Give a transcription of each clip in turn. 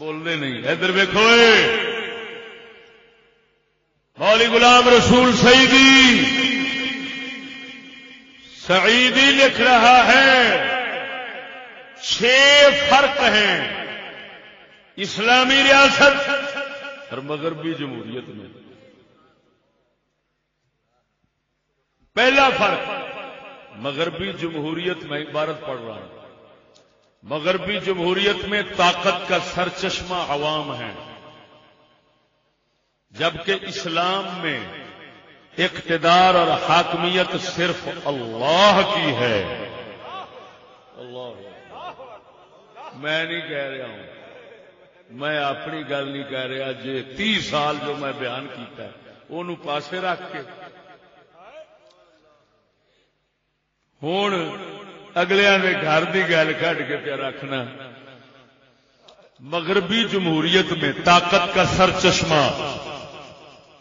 بولنے نہیں. ادھر ویکھو مولوی غلام رسول سعیدی لکھ رہا ہے 6 فرق ہیں اسلامی ریاست اور مغربی جمہوریت میں. پہلا فرق مغربی جمہوریت میں عبارت پڑھ رہا ہوں. مغربی جمہوریت میں طاقت کا سرچشمہ عوام ہے، جبکہ اسلام میں اقتدار اور حاکمیت صرف اللہ کی ہے. اللہ میں نہیں کہہ رہا ہوں، میں اپنی گل نہیں کہہ رہا. جی 30 سال جو میں بیان کیتا ہے انہوں پاسے رکھ کے ہوں اگلیاں دے گھر دی گل کٹ کے پیا رکھنا. مغربی جمہوریت میں طاقت کا سرچشمہ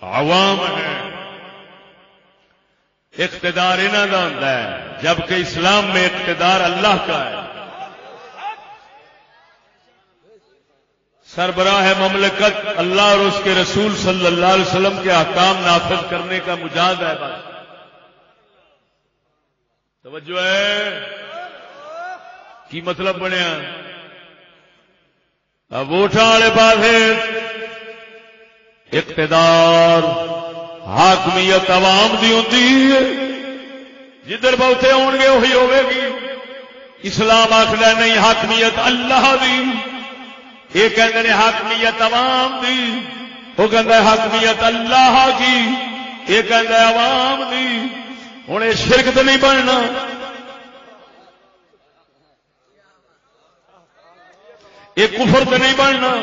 عوام ہے، اقتدار انہاں دا ہوندا ہے، جبکہ اسلام میں اقتدار اللہ کا ہے. سربراہ مملکت اللہ اور اس کے رسول صلی اللہ علیہ وسلم کے احکام نافذ کرنے کا مجاز ہے. بس توجہ ہے کی مطلب بنیا. اب ووٹاں والے پاس اقتدار حاکمیت عوام دی ہوتی ہے، جدھر بہتے ہون گے وہی ہوے گی. اسلام آخر نہیں حاکمیت اللہ دی، یہ کہتے ہیں حاکمیت عوام دی، وہ کہتا ہے حاکمیت اللہ کی، یہ کہتا ہے عوام دی. ہوں یہ شرک تو نہیں بننا. یہ کفر تو نہیں بننا.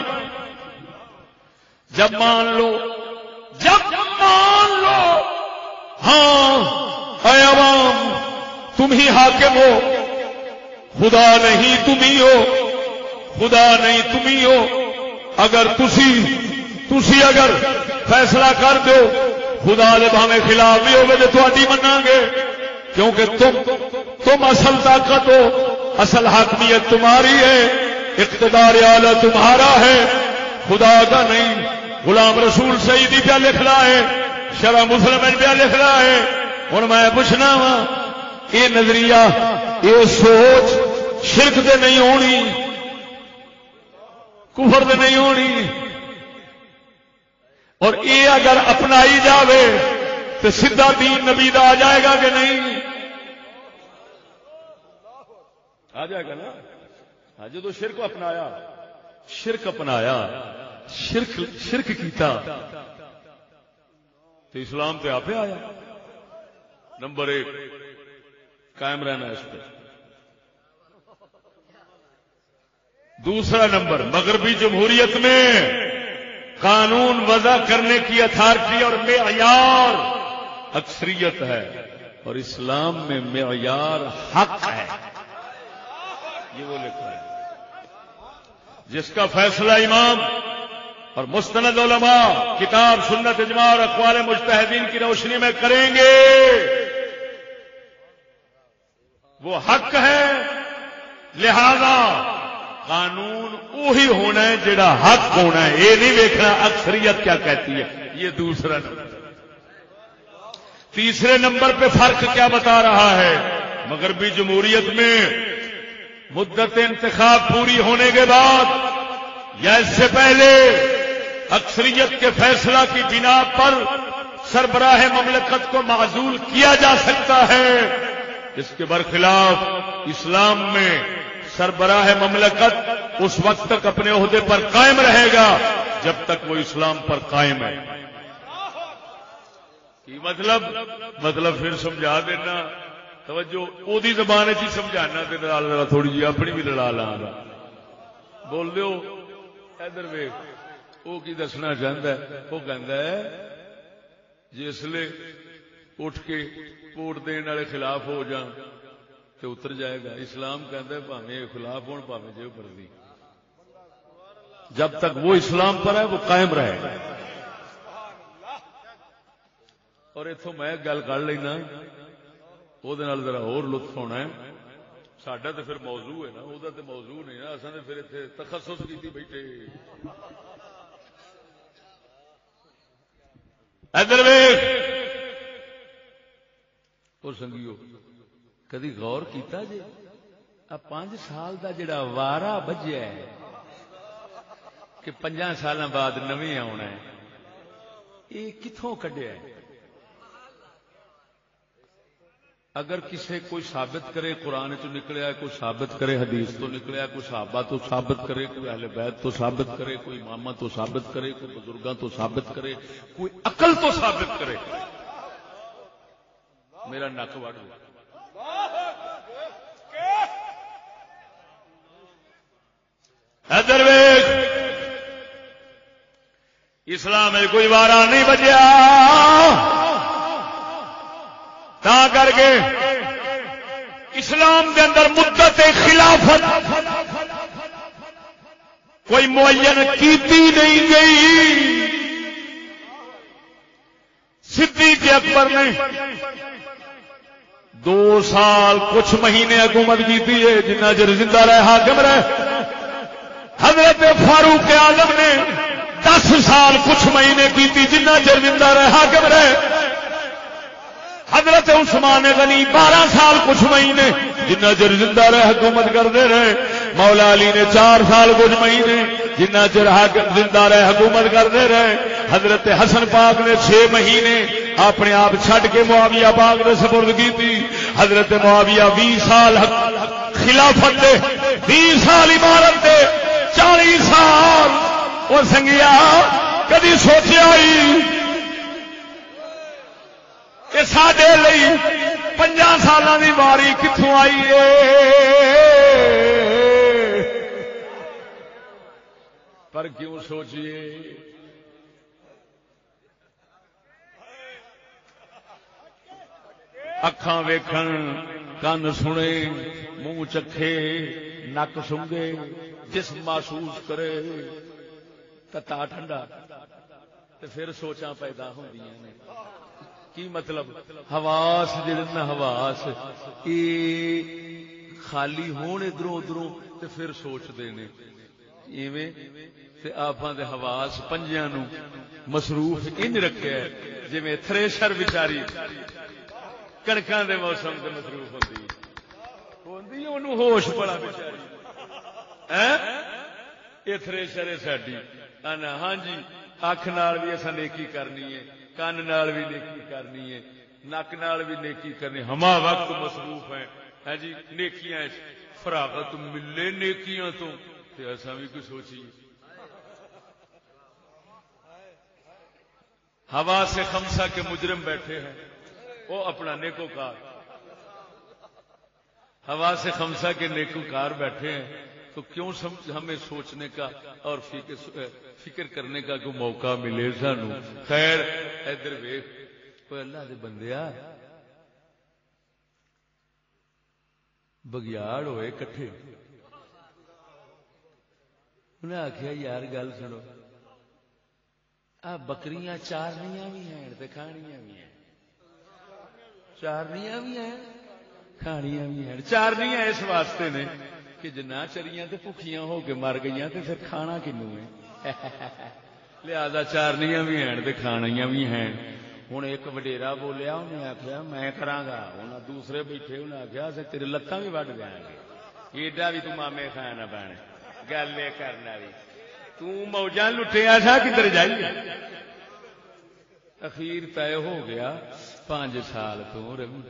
جب مان لو ہاں اے عوام تم ہی حاکم ہو، خدا نہیں تم ہی ہو، خدا نہیں تم ہی ہو. اگر تسی اگر فیصلہ کر دو خدا دے بھاویں خلاف بھی ہوگے تو تہاڈی مناں گے، کیونکہ تم اصل طاقت ہو، اصل حاکمیت تمہاری ہے، اقتدار اعلی تمہارا ہے، خدا کا نہیں. غلام رسول سعیدی پہ لکھ رہا ہے، شرح مسلم پہ لکھ رہا ہے. ہوں میں پوچھنا وا یہ نظریہ یہ سوچ شرک تے نہیں ہونی، کفر تے نہیں ہونی، اور یہ اگر اپنائی جاوے تو سیدھا دین نبی دا آ جائے گا کہ نہیں؟ آ جائے گا نا. ہاں جدو شرک اپنایا شرک کیتا تو اسلام تے آپ آیا. نمبر 1 قائم رہنا اس پہ. دوسرا نمبر مغربی جمہوریت میں قانون وضع کرنے کی اتھارٹی اور معیار اکثریت ہے، اور اسلام میں معیار حق ہے. یہ وہ لکھا ہے جس کا فیصلہ امام اور مستند علماء کتاب سنت اجماع اور اقوال مجتہدین کی روشنی میں کریں گے وہ حق ہے. لہذا قانون وہی ہونا ہے جڑا حق ہونا ہے، یہ نہیں دیکھنا اکثریت کیا کہتی ہے. یہ دوسرا نمبر. تیسرے نمبر پہ فرق کیا بتا رہا ہے؟ مغربی جمہوریت میں مدت انتخاب پوری ہونے کے بعد یا اس سے پہلے اکثریت کے فیصلہ کی بنا پر سربراہ مملکت کو معزول کیا جا سکتا ہے. اس کے برخلاف اسلام میں سربراہ مملکت اس وقت تک اپنے عہدے پر قائم رہے گا جب تک وہ اسلام پر قائم ہے. کی مطلب پھر سمجھا دینا. توجہ اودی زبان چ سمجھانا تے لڑا تھوڑی جی اپنی بھی لڑا لا بول دیو. ادھر ویکھ وہ کی دسنا چاہتا ہے، وہ کہندا ہے جسلے اٹھ کے ووٹ دین والے خلاف ہو جان تو اتر جائے گا. اسلام کہندا ہے بھاویں خلاف ہون بھاویں جو مرضی، جب تک وہ اسلام پر ہے وہ قائم رہے گا. اور اتوں میں گل کر لینا وہ ذرا اور لطف ہونا ہے. ساڈا تو پھر موضوع ہے نا، وہ تو موضوع نہیں نا، اصل پھر اتنے تخصص کی بیٹھے. ادھر ویکھ او سنگیو، کدی غور کیتا جی 5 سال دا جڑا وارا بجیا ہے کہ 5 سالاں بعد نویں آنا ہے، یہ کتھوں کڈیا ہے؟ اگر کسے کوئی ثابت کرے قرآن چ نکلیا، کوئی ثابت کرے حدیث تو نکلیا، کوئی صحابہ تو ثابت کرے، کوئی اہل بیت تو ثابت کرے، کوئی امامہ تو ثابت کرے، کوئی بزرگاں تو ثابت کرے، کوئی عقل تو ثابت کرے، میرا نک وڑ دے. ادھر ویکھ، اسلام میں کوئی وارا نہیں بجیا، تا کر کے اسلام دے اندر مدت خلافت کوئی معین کیتی نہیں گئی. صدیق اکبر نے 2 سال کچھ مہینے حکومت کی ہے، جنہ چر زندہ رہے حاکم رہے. حضرت فاروق اعظم نے 10 سال کچھ مہینے کی، جنہ چر زندہ رہے حاکم رہے. حضرت عثمان غنی 12 سال کچھ مہینے، جنہ چر زندہ رہے حکومت کرتے رہے. مولا علی نے 4 سال کچھ مہینے، جنہ چر حاکم زندہ رہے حکومت کرتے رہے. حضرت حسن پاک نے 6 مہینے اپنے آپ چھڈ کے معاویہ پاک نے سپرد کی تھی. حضرت معاویہ 20 سال خلافت دے، 20 سال عمارت دے، 40 سال. وہ سنگیا کدی سوچیا ہی کہ ساڈے لئی 50 سالاں دی واری کتھوں آئی ہے؟ پر کیوں سوچیے؟ اکھاں ویکھن، کان سنے، منہ چکھے، نک سنگے، جسم محسوس کرے تتا ٹھنڈا، تے پھر سوچاں پیدا ہوندیاں نے. کی مطلب؟ حواس جڑے نا، حواس یہ خالی ہون ادھروں ادھروں تے پھر سوچدے نے. ایویں تے آپاں دے حواس پنجیاں نو مصروف انج رکھیا ہے جویں تھریشر بیچاری کڑکاں دے موسم تے مصروف ہوندی اونوں ہوش بڑا بیچاری. یہ تھریشر ہے ساڈی. انا ہاں جی، اکھ نال بھی اساں نیکی کرنی ہے، کان نال بھی نیکی کرنی ہے، نک نال بھی نیکی کرنی، ہما وقت مصروف ہیں. ہاں جی، نیکیاں فراغت ملے نیکیاں تو ایسا بھی کوئی سوچیے. ہوا سے خمسہ کے مجرم بیٹھے ہیں، وہ اپنا نیکوکار. ہوا سے خمسہ کے نیکوکار بیٹھے ہیں، تو کیوں ہمیں سوچنے کا اور فکر کرنے کا کوئی موقع ملے سانو. خیر ادھر ویکھ، کوئی اللہ دے بندیا بگیاڑ ہوئے کٹھے. انہیں آخیا یار گل سنو، آ بکریاں چارنیاں بھی ہیں تے کھانیاں بھی ہیں. چارنیاں بھی ہیں، کھانیاں بھی ہیں. چارنیاں اس واسطے نے کہ جنا چریاں تے بھکھیاں ہو کے مر گئیاں تے پھر کھانا کنوں ہے. لہذا چارنیاں بھی ہیں تے کھانیاں بھی ہیں. ہوں ایک وڈیرا بولیا، انہیں آخیا میں کراں گا. انہیں دوسرے بیٹھے انہیں آخیا تیرے لتاں بھی وڈ دیا گے، ایڈا بھی تو مامے کھانا پانا. گل یہ کرنا بھی توجہ لٹیا سا کدھر جائیے. اخیر طے ہو گیا 5 سال تو روی.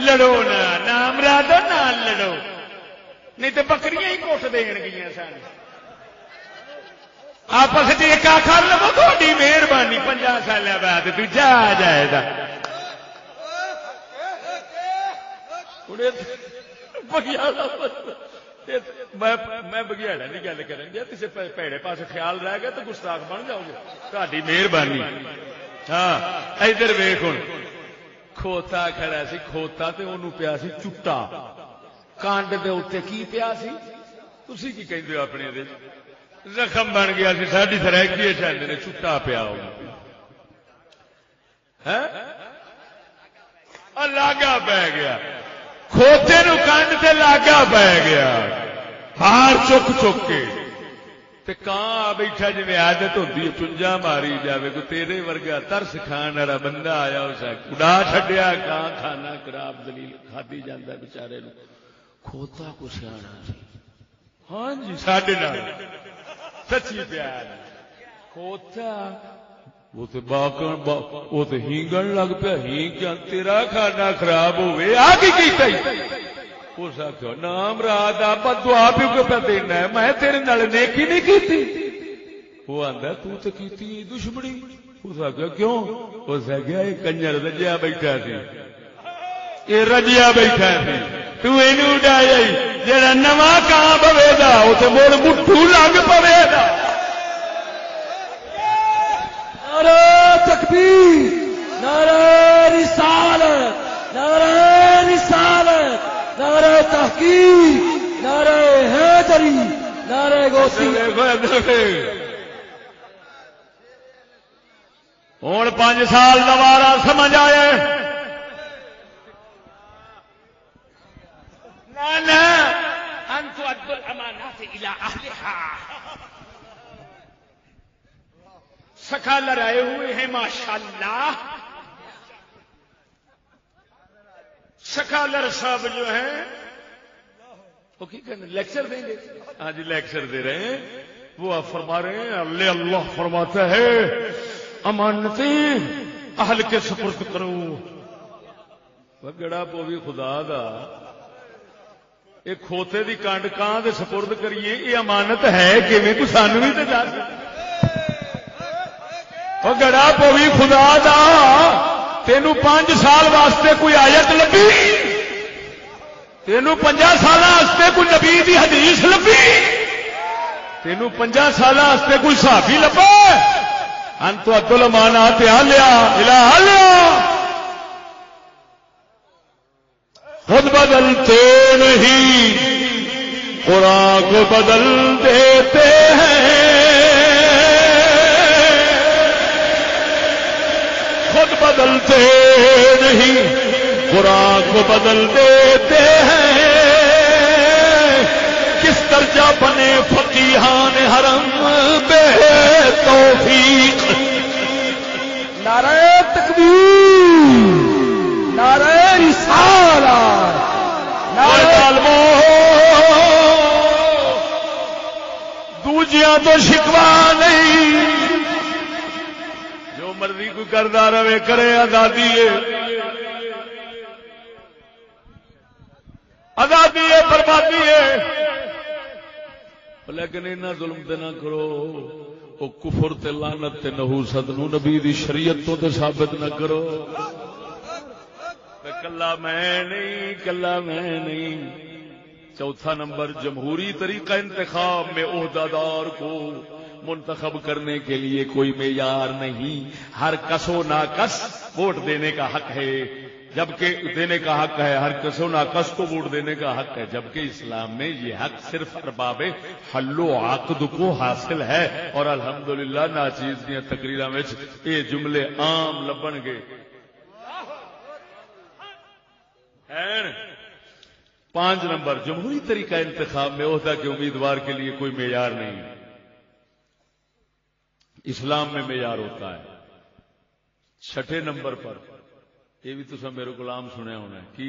لڑو نہ مرادو نہ لڑو، نہیں تو بکریاں ہی کٹ دین گیا سن. آپس ایک آخر لو تھوڑی مہربانی 50 سال بعد تو جا جائے گا. میں بگیاڑا کی گل کریں گے، کسی پیڑے پاس خیال رہ گیا تو گستاخ بن جاؤ گے. تاری مہربانی. ہاں ادھر ویخ، ہوں کھوتا کھڑا سی، کھوتا تے انہوں پیا سی چٹا، کانڈ دے اتنے کی پیا سی، تسی کی کہندے ہو اپنے دے؟ زخم بن گیا سی. ساری سرائکی چاہتے نے چٹا پیا ہو. لاگا پی گیا کھوتے نو کنڈ تے لاگا پی گیا ہار چک چک کے تے کان بیٹھا جی عادت ہوتی چنجا ماری جاوے کوئی تیرے ورگا ترس کھان والا بندہ آیا اس اڑا چھڈیا کان کھانا خراب دلیل کھادی جاندہ بیچارے نو کھوتا کو سیانا سی ہاں جی ساڈے نال سچی پیار کھوتا وہ تو باقن وہ تو ہینگن لگ پیا ہینگ کیا تیرا کھانا خراب ہوئے آ کی کیتا ہی اس آخیا نام رات آپ دعا پیو کے پہ دینا ہے میں تیرے نال نیکی نہیں کیتی وہ آندا تو کیتی دشمنی اس آخیا کیوں اس آخیا یہ کنجر رجیا بیٹھا سی یہ رجیا بیٹھا سی تو اینو اڈایا جڑا نواں کان پوے گا وہ تو مڑ مٹھو لگ پوے گا نعرہ تکبیر نعرہ رسالت نعرہ رسالت نعرہ تحقیق نعرہ حیدری نعرہ غوثی ہوں 5 سال دوبارہ سمجھ آئے ان تؤدوا الامانات الى اهلها سکالر آئے ہوئے ہیں ماشاءاللہ سکالر صاحب جو ہیں وہ کی کہنے لیکچر دیں گے ہاں جی لیکچر دے رہے ہیں وہ آپ فرما رہے ہیں اللہ فرماتا ہے امانتیں اہل کے سپرد کرو گڑا پوی خدا دا ایک کھوتے دی کانڈ کان دے سپرد کریے یہ امانت ہے کہ میں کو سانو بھی تو جا وہ گڑا پوی خدا دا تینو 5 سال واسطے کوئی آیت لبھی تینو 50 سال واسطے کوئی نبی دی حدیث لبھی تینو 50 سال واسطے کوئی صحابی لبا ان تو ادل امانات اہلیا الہ خود بدلتے نہیں قرآن کو بدل دیتے ہیں خود بدلتے نہیں قرآن کو بدل دیتے ہیں کس درجہ بنے فقیہان حرم بے توفیق نعرہ تکبیر نعرہ رسالت نعرہ دوجیاں تو شکوا نہیں جو مرضی کوئی کردا رہے کرے آزادی ہے آزادی ہے بربادی ہے لیکن اینا ظلم تے نہ کرو او کفر تے لعنت تے نحوست نو نبی دی شریعت تو تے ثابت نہ کرو کلا میں نہیں 4تھا نمبر جمہوری طریقہ انتخاب میں عہدیدار کو منتخب کرنے کے لیے کوئی معیار نہیں ہر کس و ناکس ووٹ دینے کا حق ہے جبکہ دینے کا حق ہے ہر کس و ناکس کو ووٹ دینے کا حق ہے جبکہ اسلام میں یہ حق صرف ارباب حل و عقد کو حاصل ہے اور الحمدللہ ناچیز دیا تقریراں وچ یہ جملے عام لبن گے 5 نمبر جمہوری طریقہ انتخاب میں عہدہ کے امیدوار کے لیے کوئی معیار نہیں اسلام میں معیار ہوتا ہے 6 نمبر پر یہ بھی تو میرے کو عام سنیا ہونا ہے کہ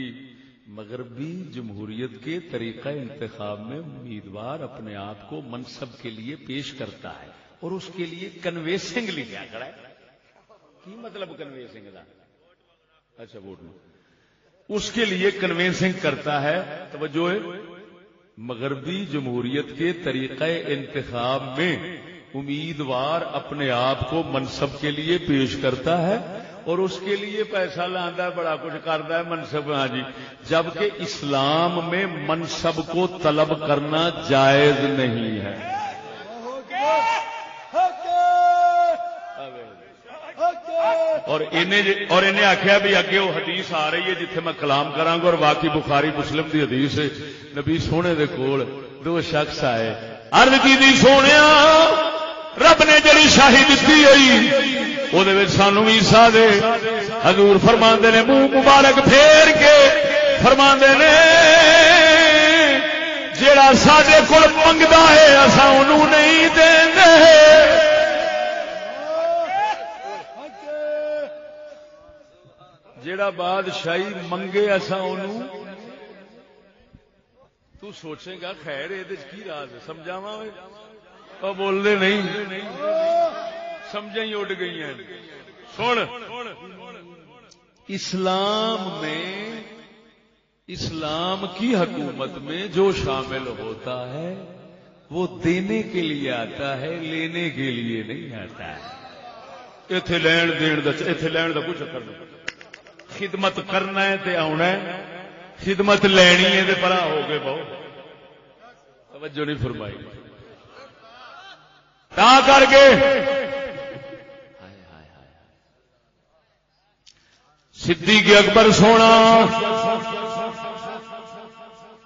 مغربی جمہوریت کے طریقہ انتخاب میں امیدوار اپنے آپ کو منصب کے لیے پیش کرتا ہے اور اس کے لیے کنوینسنگلی کیا کرا ہے کی مطلب کنوینسنگ کا اچھا ووٹ میں اس کے لیے کنوینسنگ کرتا ہے توجہ ہے مغربی جمہوریت کے طریقہ انتخاب میں امیدوار اپنے آپ کو منصب کے لیے پیش کرتا ہے اور اس کے لیے پیسہ لاندا ہے بڑا کچھ کرتا ہے منصب ہاں جی جبکہ اسلام میں منصب کو طلب کرنا جائز نہیں ہے اور انہیں آخیا بھی اگے وہ حدیث آ رہی ہے جتھے میں کلام کراں گا اور واقعی بخاری مسلم دی حدیث ہے نبی سونے دے کول 2 شخص آئے عرض کی سونیا رب نے جڑی شاہی دتی ہوئی وہ سانو بھی حصہ دے حضور فرماندے نے منہ مبارک پھیر کے فرماندے نے جیڑا ساڈے کول منگدا ہے اساں اونوں نہیں دیندے جیڑا بادشاہی منگے اساں اونوں تو سوچے گا خیر یہ کی راز ہے سمجھاواں او بول دے نہیں سمجھیں ہی اڑ گئی ہیں سن اسلام کی حکومت میں جو شامل ہوتا ہے وہ دینے کے لیے آتا ہے لینے کے لیے نہیں آتا ہے ایتھے لین دین دا کچھ چکر نہیں خدمت کرنا ہے تے آنا ہے خدمت لینی ہے تے پرا ہو گئے بہت توجہ نہیں فرمائی تا کر کے صدیق اکبر سونا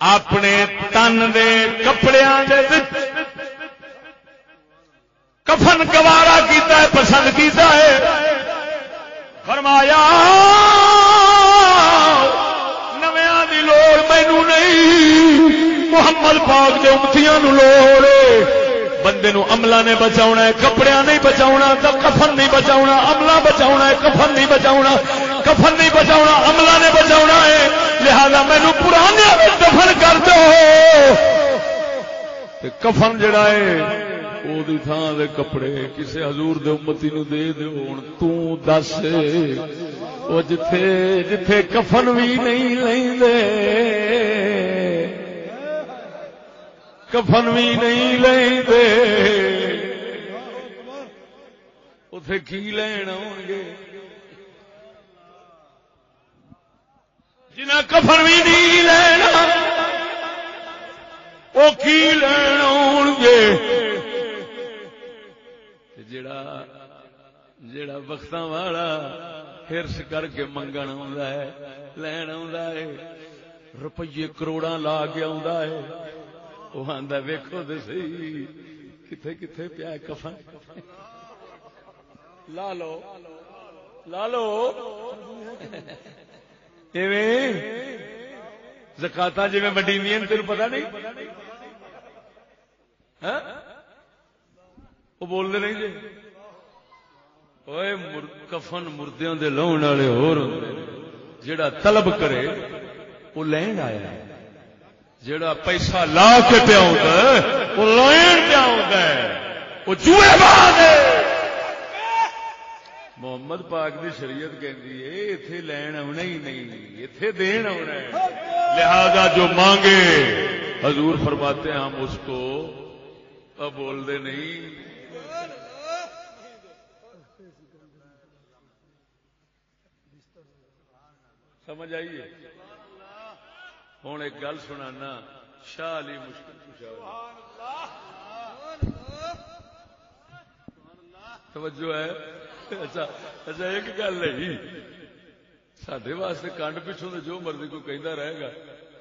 اپنے تن دے کپڑیاں دے کفن گوارا کیتا ہے پسند کیتا ہے فرمایا نویاں دی لوڑ مینوں نہیں محمد پاک دے امتیاں نو لوڑ بندے نو عملہ نے بچاونا ہے کپڑیاں نہیں بچاونا تو کفن نہیں بچاونا عملہ بچاونا ہے کفن نہیں بچاونا کفن نہیں بچاونا عملہ نے بچاونا ہے لہذا مینوں پرانے دفن کر دو کفن جڑا ہے او دی تھاں دے کپڑے کسے حضور دے امتی نو دے دیو ہن تو دس او جتھے کفن بھی نہیں لیندے کفن بھی نہیں لیندے اوتھے کی لین آون گے جنہاں کفن بھی نہیں لینا وہ کی لین آون گے جڑا وقتاں والا ہرس کر کے منگن آوندا ہے لین آوندا ہے روپیے کروڑاں لا کے آوندا ہے وہ آندا ویکھو تے صحیح کتھے کتھے پیا کفن لا لو ایویں زکاتاں جویں وڈیندیاں تینوں پتہ نہیں ہاں وہ بول دے نہیں جی اوے کفن مردیاں دے لاؤن والے ہور جڑا طلب کرے وہ لین آیا جڑا پیسہ لا کے پیا ہوندا ہے وہ لین پیا ہوندا ہے وہ جوئے باز ہے محمد پاک دی شریعت کہندی ہے ایتھے لین آونا ہی نہیں ایتھے دین آونا ہے لہذا جو مانگے حضور فرماتے ہیں ہم اس کو اب بول دے نہیں سمجھ آئیے ہوں ایک گل سنانا شاہ علی مشکل پوچھا توجہ ہے اچھا ایک گل ہے سڈے واسطے کنڈ پچھوں جو مرضی کوئی کہندا رہے گا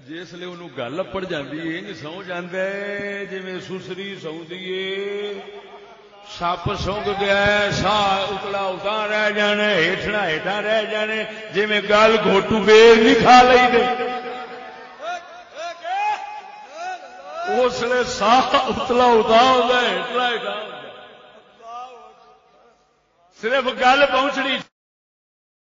جس لیے انہوں گل اپڑ جاندی ہے انج سو جاندا ہے جویں سسری سوندی ہے سپ سونگ گیا ہے ساہ اتلا اتاں رہ جانے ہیٹھنا ہیٹھاں رہ جانے جویں گل گھوٹو بیل نہیں کھا لئی دے اس لیے ساہ اتلا اتاں ہوندا ہے ہیٹھنا ہیٹھاں صرف گل پہنچنی